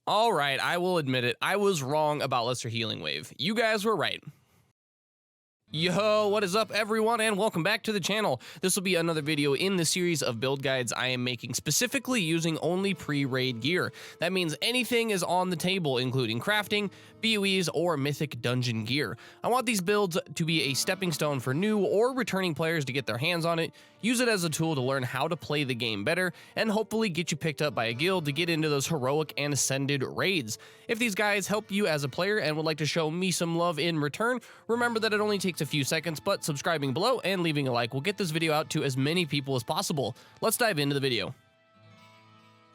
Alright, I will admit it, I was wrong about Lesser Healing Wave. You guys were right. Yo, what is up everyone, and welcome back to the channel. This will be another video in the series of build guides I am making specifically using only pre-raid gear. That means anything is on the table, including crafting, BOEs, or mythic dungeon gear. I want these builds to be a stepping stone for new or returning players to get their hands on it, use it as a tool to learn how to play the game better, and hopefully get you picked up by a guild to get into those heroic and ascended raids. If these guides help you as a player and would like to show me some love in return, remember that it only takes a few seconds, but subscribing below and leaving a like will get this video out to as many people as possible. Let's dive into the video.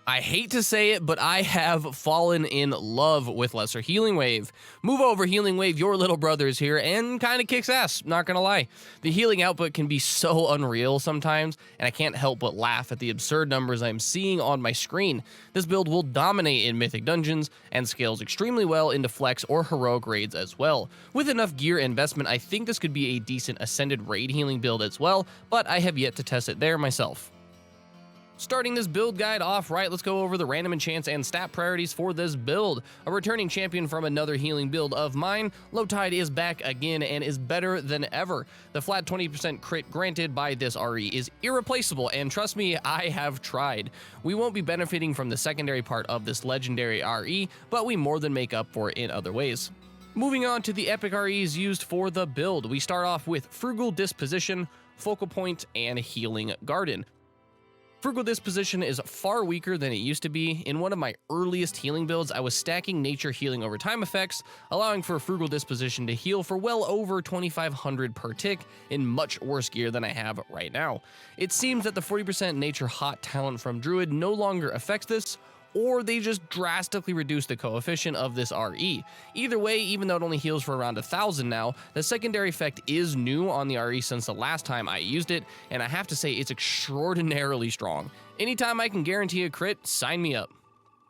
I hate to say it, but I have fallen in love with Lesser Healing Wave. Move over, Healing Wave, your little brother is here and kind of kicks ass, not gonna lie. The healing output can be so unreal sometimes, and I can't help but laugh at the absurd numbers I'm seeing on my screen. This build will dominate in mythic dungeons and scales extremely well into flex or heroic raids as well. With enough gear investment, I think this could be a decent ascended raid healing build as well, but I have yet to test it there myself. Starting this build guide off right, let's go over the random enchants and stat priorities for this build. A returning champion from another healing build of mine, Low Tide is back again and is better than ever. The flat 20% crit granted by this RE is irreplaceable, and trust me, I have tried. We won't be benefiting from the secondary part of this legendary RE, but we more than make up for it in other ways. Moving on to the epic REs used for the build, we start off with Frugal Disposition, Focal Point, and Healing Garden. Frugal Disposition is far weaker than it used to be. In one of my earliest healing builds, I was stacking nature healing over time effects, allowing for Frugal Disposition to heal for well over 2500 per tick in much worse gear than I have right now. It seems that the 40% nature hot talent from Druid no longer affects this, or they just drastically reduce the coefficient of this RE. Either way, even though it only heals for around 1000 now, the secondary effect is new on the RE since the last time I used it, and I have to say it's extraordinarily strong. Anytime I can guarantee a crit, sign me up.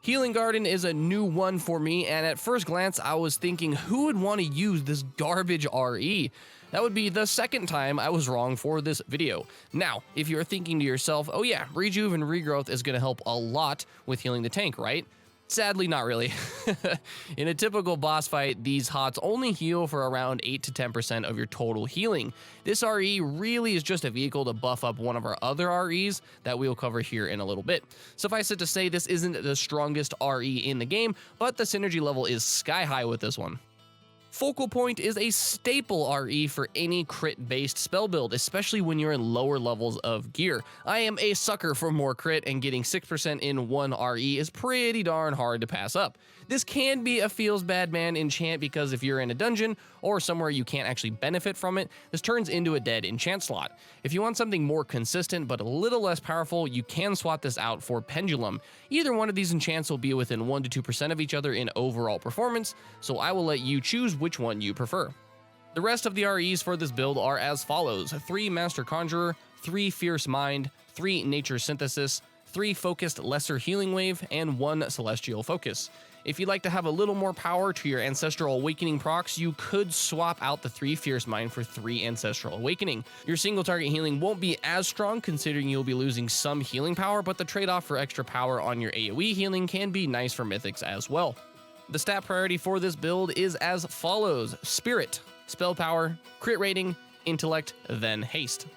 Healing Garden is a new one for me, and at first glance I was thinking who would want to use this garbage RE? That would be the second time I was wrong for this video. Now, if you're thinking to yourself, oh yeah, Rejuve and Regrowth is going to help a lot with healing the tank, right? Sadly, not really. In a typical boss fight, these hots only heal for around 8 to 10% of your total healing. This RE really is just a vehicle to buff up one of our other REs that we'll cover here in a little bit. Suffice it to say, this isn't the strongest RE in the game, but the synergy level is sky high with this one. Focal Point is a staple RE for any crit-based spell build, especially when you're in lower levels of gear. I am a sucker for more crit, and getting 6% in one RE is pretty darn hard to pass up. This can be a feels bad man enchant because if you're in a dungeon or somewhere you can't actually benefit from it, this turns into a dead enchant slot. If you want something more consistent but a little less powerful, you can swap this out for Pendulum. Either one of these enchants will be within 1 to 2% of each other in overall performance, so I will let you choose which one you prefer. The rest of the REs for this build are as follows: 3 Master Conjurer, 3 Fierce Mind, 3 Nature Synthesis, 3 Focused Lesser Healing Wave, and 1 Celestial Focus. If you'd like to have a little more power to your Ancestral Awakening procs, you could swap out the 3 Fierce Mind for 3 Ancestral Awakening. Your single target healing won't be as strong considering you'll be losing some healing power, but the trade-off for extra power on your AoE healing can be nice for mythics as well. The stat priority for this build is as follows: Spirit, Spell Power, Crit Rating, Intellect, then Haste.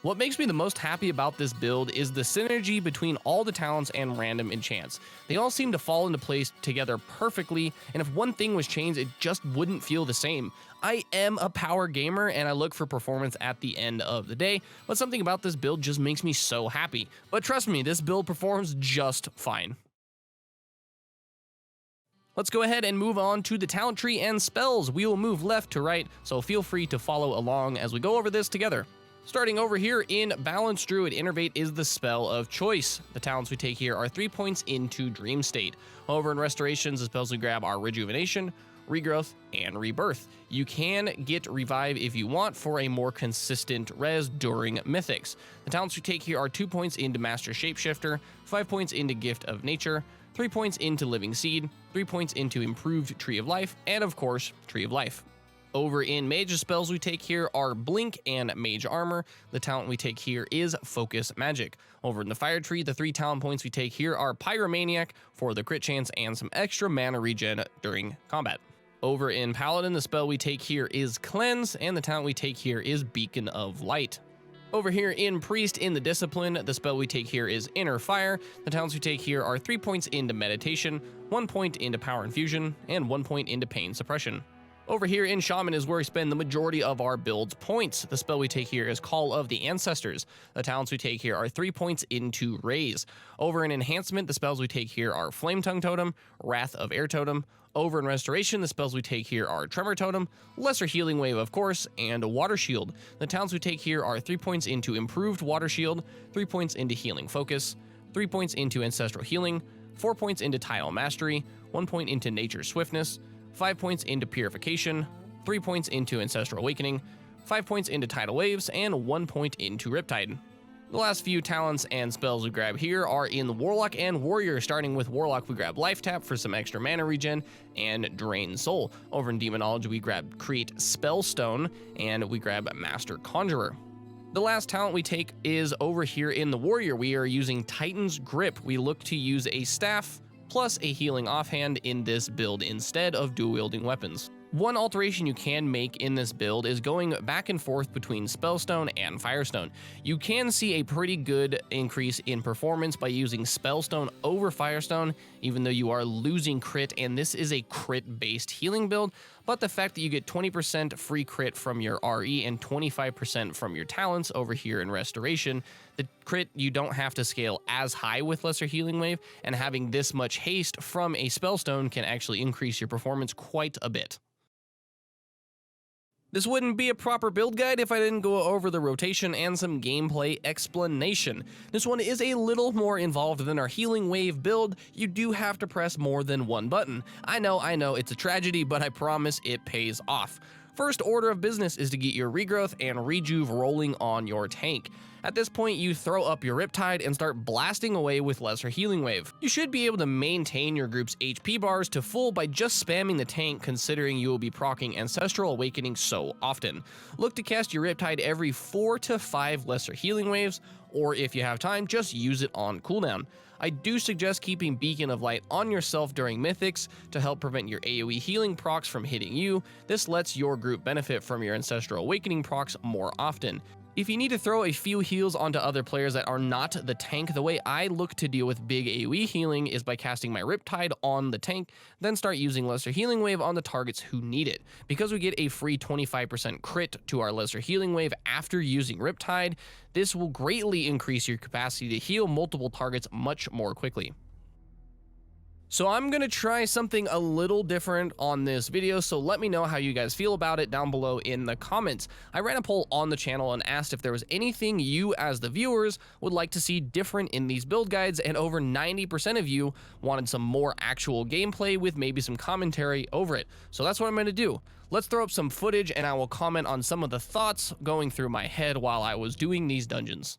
What makes me the most happy about this build is the synergy between all the talents and random enchants. They all seem to fall into place together perfectly, and if one thing was changed, it just wouldn't feel the same. I am a power gamer and I look for performance at the end of the day, but something about this build just makes me so happy. But trust me, this build performs just fine. Let's go ahead and move on to the talent tree and spells. We will move left to right, so feel free to follow along as we go over this together. Starting over here in Balanced Druid, Innervate is the spell of choice. The talents we take here are 3 points into Dream State. Over in Restorations, the spells we grab are Rejuvenation, Regrowth, and Rebirth. You can get Revive if you want for a more consistent res during Mythics. The talents we take here are 2 points into Master Shapeshifter, 5 points into Gift of Nature, 3 points into Living Seed, 3 points into Improved Tree of Life, and of course, Tree of Life. Over in mage, spells we take here are Blink and Mage Armor. The talent we take here is Focus Magic. Over in the fire tree, the 3 talent points we take here are Pyromaniac for the crit chance and some extra mana regen during combat. Over in paladin, the spell we take here is Cleanse, and the talent we take here is Beacon of Light. Over here in priest in the discipline, the spell we take here is Inner Fire. The talents we take here are 3 points into meditation, 1 point into power infusion, and 1 point into pain suppression. Over here in Shaman is where we spend the majority of our build's points. The spell we take here is Call of the Ancestors. The talents we take here are 3 points into Raise. Over in Enhancement, the spells we take here are Flame Tongue Totem, Wrath of Air Totem. Over in Restoration, the spells we take here are Tremor Totem, Lesser Healing Wave of course, and Water Shield. The talents we take here are 3 points into Improved Water Shield, 3 points into Healing Focus, 3 points into Ancestral Healing, 4 points into Tidal Mastery, 1 point into Nature's Swiftness, 5 points into Purification, 3 points into Ancestral Awakening, 5 points into Tidal Waves, and 1 point into Riptide. The last few talents and spells we grab here are in Warlock and Warrior. Starting with Warlock, we grab Life Tap for some extra mana regen and Drain Soul. Over in Demonology, we grab Create Spellstone, and we grab Master Conjurer. The last talent we take is over here in the Warrior. We are using Titan's Grip. We look to use a staff plus a healing offhand in this build instead of dual-wielding weapons. One alteration you can make in this build is going back and forth between Spellstone and Firestone. You can see a pretty good increase in performance by using Spellstone over Firestone, even though you are losing crit, and this is a crit-based healing build, but the fact that you get 20% free crit from your RE and 25% from your talents over here in Restoration, the crit you don't have to scale as high with Lesser Healing Wave, and having this much haste from a Spellstone can actually increase your performance quite a bit. This wouldn't be a proper build guide if I didn't go over the rotation and some gameplay explanation. This one is a little more involved than our Healing Wave build. You do have to press more than one button. I know, it's a tragedy, but I promise it pays off. First order of business is to get your regrowth and rejuve rolling on your tank. At this point, you throw up your Riptide and start blasting away with Lesser Healing Wave. You should be able to maintain your group's HP bars to full by just spamming the tank, considering you will be proccing Ancestral Awakening so often. Look to cast your Riptide every 4 to 5 Lesser Healing Waves, or if you have time, just use it on cooldown. I do suggest keeping Beacon of Light on yourself during Mythics to help prevent your AoE healing procs from hitting you. This lets your group benefit from your Ancestral Awakening procs more often. If you need to throw a few heals onto other players that are not the tank, the way I look to deal with big AoE healing is by casting my Riptide on the tank, then start using Lesser Healing Wave on the targets who need it. Because we get a free 25% crit to our Lesser Healing Wave after using Riptide, this will greatly increase your capacity to heal multiple targets much more quickly. So I'm going to try something a little different on this video, so let me know how you guys feel about it down below in the comments. I ran a poll on the channel and asked if there was anything you as the viewers would like to see different in these build guides, and over 90% of you wanted some more actual gameplay with maybe some commentary over it. So that's what I'm going to do. Let's throw up some footage and I will comment on some of the thoughts going through my head while I was doing these dungeons.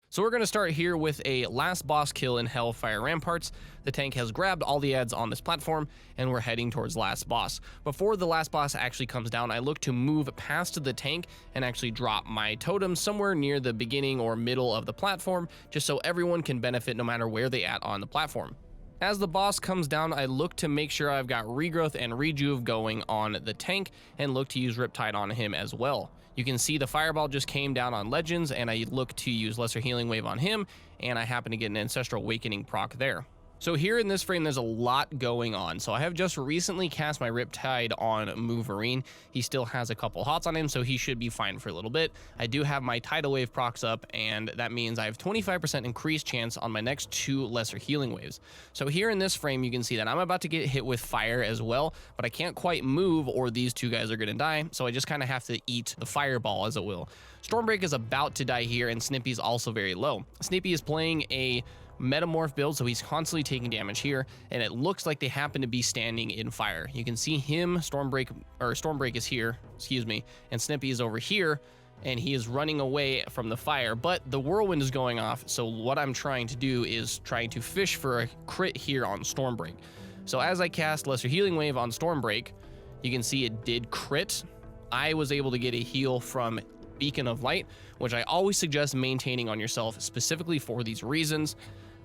So we're going to start here with a last boss kill in Hellfire Ramparts. The tank has grabbed all the ads on this platform, and we're heading towards last boss. Before the last boss actually comes down, I look to move past the tank and actually drop my totem somewhere near the beginning or middle of the platform, just so everyone can benefit no matter where they at on the platform. As the boss comes down, I look to make sure I've got regrowth and rejuve going on the tank, and look to use Riptide on him as well. You can see the fireball just came down on Legends, and I look to use Lesser Healing Wave on him, and I happen to get an Ancestral Awakening proc there. So here in this frame, there's a lot going on. So I have just recently cast my Riptide on Moverine. He still has a couple hots on him, so he should be fine for a little bit. I do have my Tidal Wave procs up, and that means I have 25% increased chance on my next 2 Lesser Healing Waves. So here in this frame, you can see that I'm about to get hit with fire as well, but I can't quite move or these 2 guys are gonna die, so I just kind of have to eat the fireball, as it will. Stormbreak is about to die here, and Snippy's also very low. Snippy is playing a Metamorph build, so he's constantly taking damage here, and it looks like they happen to be standing in fire. You can see him, Stormbreak is here, excuse me, and Snippy is over here, and he is running away from the fire, but the whirlwind is going off, so what I'm trying to do is trying to fish for a crit here on Stormbreak. So as I cast Lesser Healing Wave on Stormbreak, You can see it did crit. I was able to get a heal from Beacon of Light, which I always suggest maintaining on yourself specifically for these reasons.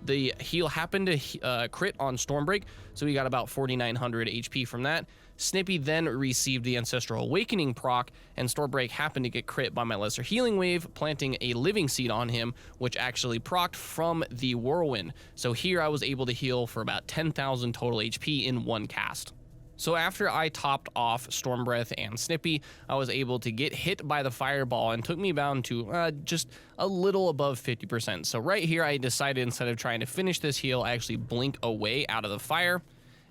The heal happened to crit on Stormbreak, so we got about 4,900 HP from that. Snippy then received the Ancestral Awakening proc, and Stormbreak happened to get crit by my Lesser Healing Wave, planting a Living Seed on him, which actually procced from the Whirlwind. So here I was able to heal for about 10,000 total HP in one cast. So after I topped off Stormbreath and Snippy, I was able to get hit by the fireball and took me down to just a little above 50%. So right here, I decided instead of trying to finish this heal, I actually blink away out of the fire.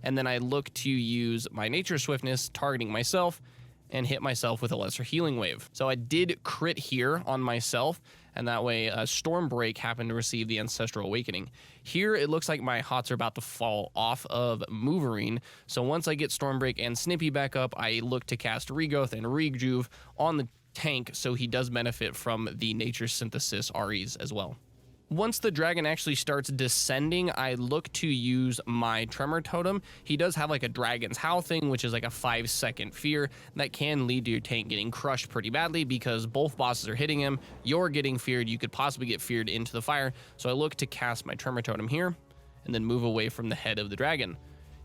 And then I look to use my Nature Swiftness, targeting myself, and hit myself with a Lesser Healing Wave. So I did crit here on myself, and that way Stormbreak happened to receive the Ancestral Awakening. Here it looks like my hots are about to fall off of Moverine, so once I get Stormbreak and Snippy back up, I look to cast Regrowth and Rejuve on the tank, so he does benefit from the Nature Synthesis REs as well. Once the dragon actually starts descending, I look to use my Tremor Totem. He does have like a Dragon's Howl thing, which is like a 5-second fear that can lead to your tank getting crushed pretty badly because both bosses are hitting him. You're getting feared. You could possibly get feared into the fire. So I look to cast my Tremor Totem here and then move away from the head of the dragon.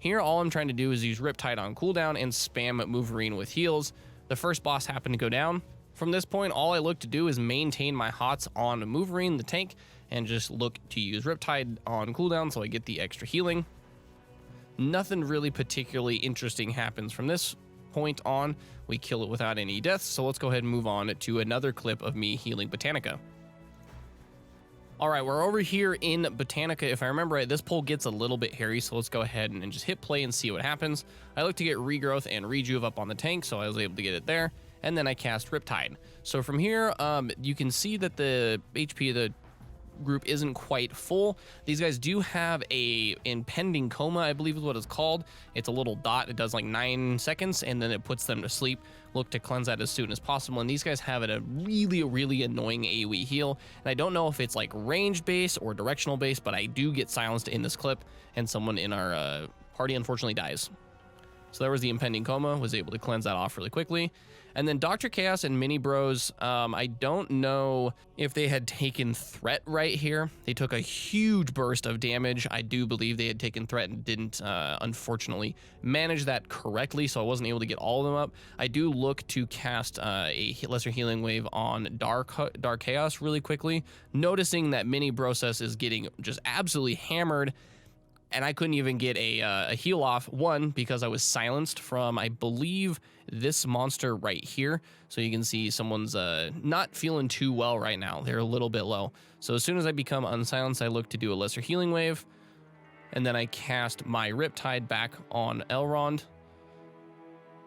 Here, all I'm trying to do is use Riptide on cooldown and spam Moverine with heals. The first boss happened to go down. From this point, all I look to do is maintain my hots on Moverine, the tank, and just look to use Riptide on cooldown so I get the extra healing. Nothing really particularly interesting happens from this point on. We kill it without any deaths, so let's go ahead and move on to another clip of me healing Botanica. All right, we're over here in Botanica. If I remember right, this poll gets a little bit hairy, so let's go ahead and just hit play and see what happens. I look to get Regrowth and Rejuve up on the tank, so I was able to get it there, and then I cast Riptide. So from here, you can see that the HP of the group isn't quite full. These guys do have a impending coma, I believe is what it's called. It's a little dot. It does like 9 seconds and then it puts them to sleep. Look to cleanse that as soon as possible. And these guys have a really annoying AoE heal. And I don't know if it's like range based or directional based, but I do get silenced in this clip and someone in our party unfortunately dies. So there was the impending coma, was able to cleanse that off really quickly. And then Dr. Chaos and Mini Bros, I don't know if they had taken threat right here. They took a huge burst of damage. I do believe they had taken threat and didn't, unfortunately, manage that correctly, so I wasn't able to get all of them up. I do look to cast a Lesser Healing Wave on Dark Chaos really quickly, noticing that Mini Broses is getting just absolutely hammered. And I couldn't even get a heal off, one, because I was silenced from, I believe, this monster right here. So you can see someone's not feeling too well right now. They're a little bit low. So as soon as I become unsilenced, I look to do a Lesser Healing Wave. And then I cast my Riptide back on Elrond.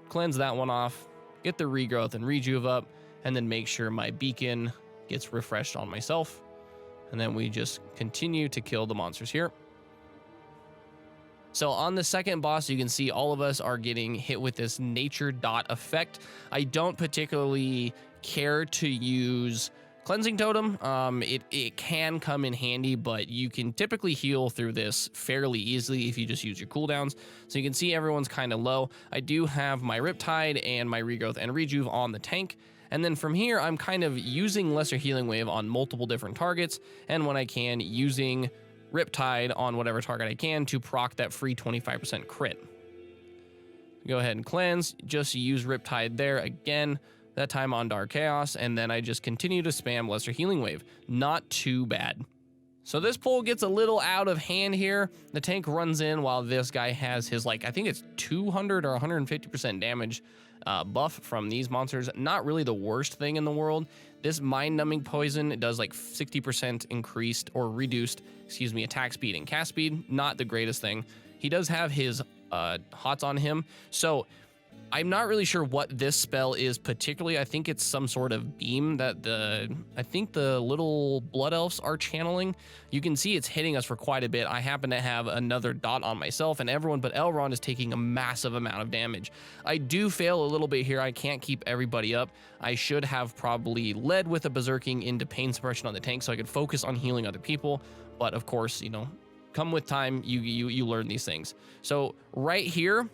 Cleanse that one off. Get the Regrowth and Rejuve up. And then make sure my beacon gets refreshed on myself. And then we just continue to kill the monsters here. So on the second boss, you can see all of us are getting hit with this nature dot effect. I don't particularly care to use Cleansing Totem. It can come in handy, but you can typically heal through this fairly easily if you just use your cooldowns. So you can see everyone's kind of low. I do have my Riptide and my Regrowth and Rejuve on the tank. And then from here, I'm kind of using Lesser Healing Wave on multiple different targets. And when I can, using Riptide on whatever target I can to proc that free 25% crit. Go ahead and cleanse, just use Riptide there again, that time on Dark Chaos, and then I just continue to spam Lesser Healing Wave. Not too bad. So this pull gets a little out of hand here. The tank runs in while this guy has his, like, I think it's 200 or 150% damage buff from these monsters. Not really the worst thing in the world. This mind-numbing poison, it does like 60% increased or reduced, attack speed and cast speed. Not the greatest thing. He does have his hots on him, so I'm not really sure what this spell is particularly. I think it's some sort of beam that I think the little blood elves are channeling. You can see it's hitting us for quite a bit. I happen to have another dot on myself, and everyone but Elrond is taking a massive amount of damage. I do fail a little bit here. I can't keep everybody up. I should have probably led with a berserking into pain suppression on the tank so I could focus on healing other people. But of course, you know, come with time, you learn these things. So right here,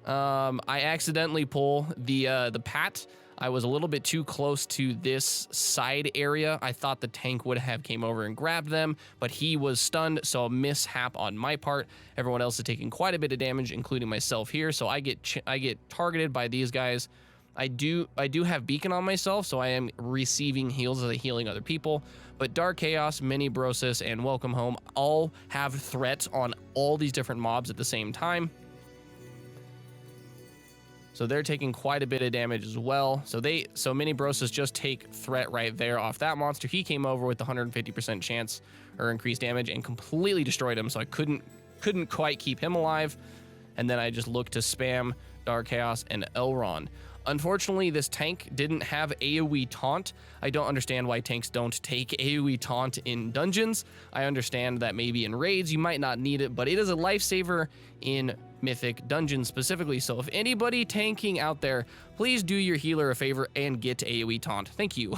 I accidentally pull the pat. I was a little bit too close to this side area. I thought the tank would have came over and grabbed them, but he was stunned, so a mishap on my part. Everyone else is taking quite a bit of damage, including myself here, so I get targeted by these guys. I do have beacon on myself, so I am receiving heals as I'm healing other people. But Dark Chaos, Mini Brosis, and Welcome Home all have threats on all these different mobs at the same time. So they're taking quite a bit of damage as well. So Mini Brosis just take threat right there off that monster. He came over with the 150% chance or increased damage and completely destroyed him. So I couldn't quite keep him alive. And then I just looked to spam Dark Chaos and Elrond. Unfortunately, this tank didn't have AoE taunt. I don't understand why tanks don't take AoE taunt in dungeons. I understand that maybe in raids you might not need it, but it is a lifesaver in Mythic dungeons specifically. So if anybody tanking out there, please do your healer a favor and get AoE taunt. Thank you.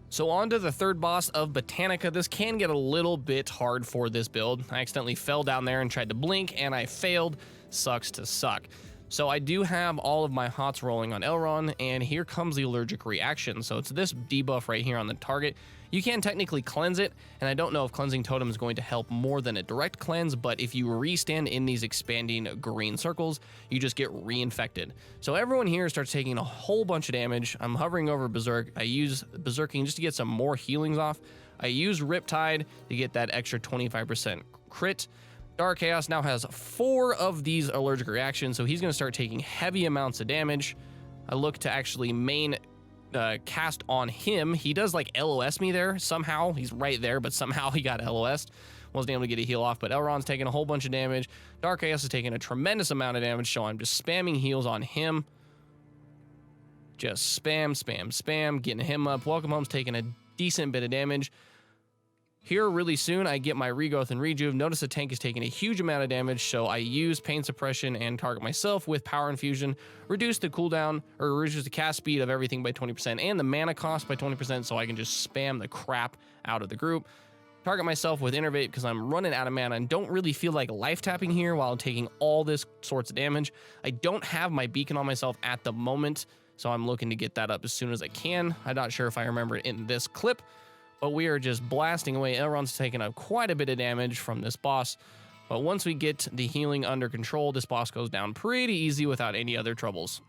So on to the third boss of Botanica. This can get a little bit hard for this build. I accidentally fell down there and tried to blink and I failed. Sucks to suck. So I do have all of my hots rolling on Elrond, and here comes the allergic reaction. So it's this debuff right here on the target. You can technically cleanse it, and I don't know if cleansing totem is going to help more than a direct cleanse, but if you restand in these expanding green circles, you just get reinfected. So everyone here starts taking a whole bunch of damage. I'm hovering over Berserk. I use Berserking just to get some more healings off. I use Riptide to get that extra 25% crit. Dark Chaos now has 4 of these allergic reactions, so he's going to start taking heavy amounts of damage. I look to actually main cast on him. He does like LOS me there somehow. He's right there, but somehow he got LOS'd. Wasn't able to get a heal off, but Elrond's taking a whole bunch of damage. Dark Chaos is taking a tremendous amount of damage, so I'm just spamming heals on him. Just spam, spam, spam, getting him up. Welcome Home's taking a decent bit of damage. Here really soon, I get my regrowth and rejuve. Notice the tank is taking a huge amount of damage, so I use pain suppression and target myself with power infusion, reduce the cooldown, or reduce the cast speed of everything by 20% and the mana cost by 20%, so I can just spam the crap out of the group. Target myself with Innervate because I'm running out of mana and don't really feel like life tapping here while taking all this sorts of damage. I don't have my beacon on myself at the moment, so I'm looking to get that up as soon as I can. I'm not sure if I remember it in this clip, but we are just blasting away. Elrond's taking up quite a bit of damage from this boss. But once we get the healing under control, this boss goes down pretty easy without any other troubles.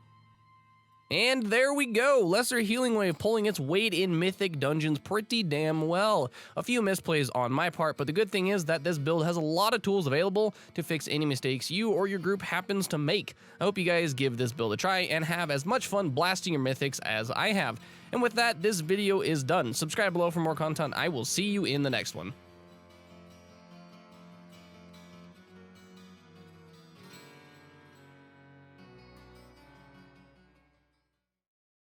And there we go, Lesser Healing Wave pulling its weight in Mythic dungeons pretty damn well. A few misplays on my part, but the good thing is that this build has a lot of tools available to fix any mistakes you or your group happens to make. I hope you guys give this build a try and have as much fun blasting your Mythics as I have. And with that, this video is done. Subscribe below for more content. I will see you in the next one.